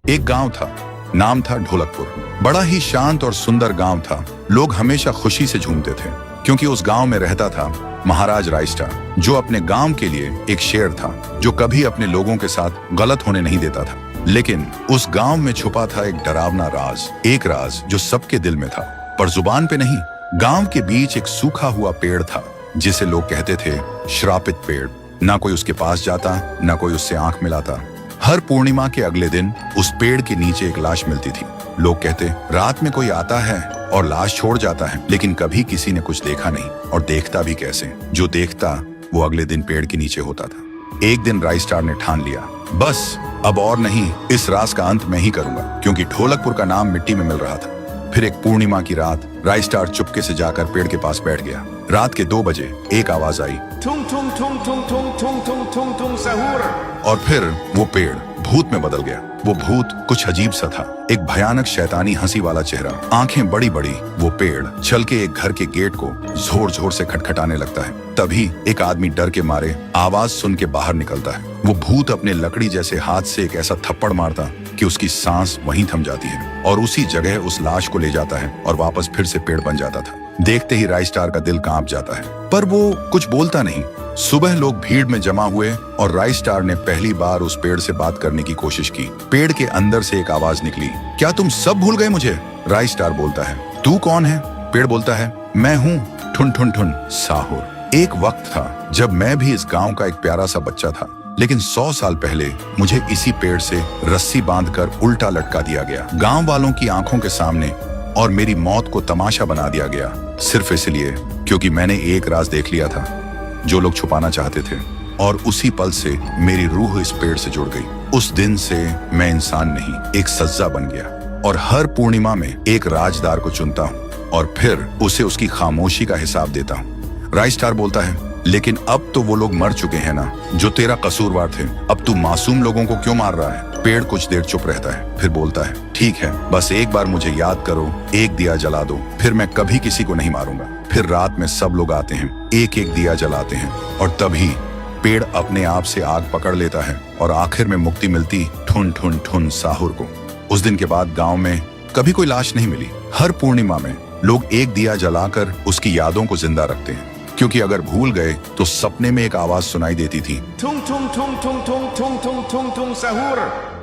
एक गांव था, नाम था ढोलकपुर। बड़ा ही शांत और सुंदर गांव था। लोग हमेशा खुशी से झूमते थे क्योंकि उस गांव में रहता था महाराज रायस्टार, जो अपने गांव के लिए एक शेर था, जो कभी अपने लोगों के साथ गलत होने नहीं देता था। लेकिन उस गांव में छुपा था एक डरावना राज, एक राज जो सबके दिल में था पर जुबान पे नहीं। गांव के बीच एक सूखा हुआ पेड़ था जिसे लोग कहते थे श्रापित पेड़। ना कोई उसके पास जाता, ना कोई उससे आंख मिलाता। हर पूर्णिमा के अगले दिन उस पेड़ के नीचे एक लाश मिलती थी। लोग कहते रात में कोई आता है और लाश छोड़ जाता है, लेकिन कभी किसी ने कुछ देखा नहीं, और देखता भी कैसे। जो देखता वो अगले दिन पेड़ के नीचे होता था। एक दिन रायस्टार ने ठान लिया, बस अब और नहीं, इस राज का अंत मैं ही करूंगा, क्योंकि ढोलकपुर का नाम मिट्टी में मिल रहा था। फिर एक पूर्णिमा की रात रायस्टार चुपके से जाकर पेड़ के पास बैठ गया। रात के 2 बजे एक आवाज आई, Tung tung tung tung tung tung tung tung tung सहूर। और फिर वो पेड़ भूत में बदल गया। वो भूत कुछ अजीब सा था, एक भयानक शैतानी हंसी वाला चेहरा, आंखें बड़ी बड़ी। वो पेड़ चल के एक घर के गेट को जोर जोर से खटखटाने लगता है। तभी एक आदमी डर के मारे आवाज सुन के बाहर निकलता है। वो भूत अपने लकड़ी जैसे हाथ से एक ऐसा थप्पड़ मारता कि उसकी सांस वहीं थम जाती है, और उसी जगह उस लाश को ले जाता है और वापस फिर से पेड़ बन जाता था। देखते ही रायस्टार का दिल कांप जाता है, पर वो कुछ बोलता नहीं। सुबह लोग भीड़ में जमा हुए और रायस्टार ने पहली बार उस पेड़ से बात करने की कोशिश की। पेड़ के अंदर से एक आवाज निकली, क्या तुम सब भूल गए मुझे? रायस्टार बोलता है, तू कौन है? पेड़ बोलता है, मैं हूँ ठुन ठुन ठुन साहुर। एक वक्त था जब मैं भी इस गांव का एक प्यारा सा बच्चा था, लेकिन 100 साल पहले मुझे इसी पेड़ से रस्सी बांधकर उल्टा लटका दिया गया, गांव वालों की आंखों के सामने, और मेरी मौत को तमाशा बना दिया गया, सिर्फ इसलिए क्योंकि मैंने एक राज देख लिया था जो लोग छुपाना चाहते थे। और उसी पल से मेरी रूह इस पेड़ से जुड़ गई। उस दिन से मैं इंसान नहीं, एक सज्जा बन गया, और हर पूर्णिमा में एक राजदार को चुनता हूँ और फिर उसे उसकी खामोशी का हिसाब देता हूँ। रायस्टार बोलता है, लेकिन अब तो वो लोग मर चुके हैं ना जो तेरा कसूरवार थे, अब तू मासूम लोगों को क्यों मार रहा है? पेड़ कुछ देर चुप रहता है, फिर बोलता है, ठीक है, बस एक बार मुझे याद करो, एक दिया जला दो, फिर मैं कभी किसी को नहीं मारूंगा। फिर रात में सब लोग आते हैं, एक एक दिया जलाते हैं, और तभी पेड़ अपने आप से आग पकड़ लेता है और आखिर में मुक्ति मिलती ठुन ठुन ठुन साहुर को। उस दिन के बाद गांव में कभी कोई लाश नहीं मिली। हर पूर्णिमा में लोग एक दिया जलाकर उसकी यादों को जिंदा रखते हैं, क्योंकि अगर भूल गए तो सपने में एक आवाज सुनाई देती थी, Tung tung tung tung tung tung tung tung tung सहूर।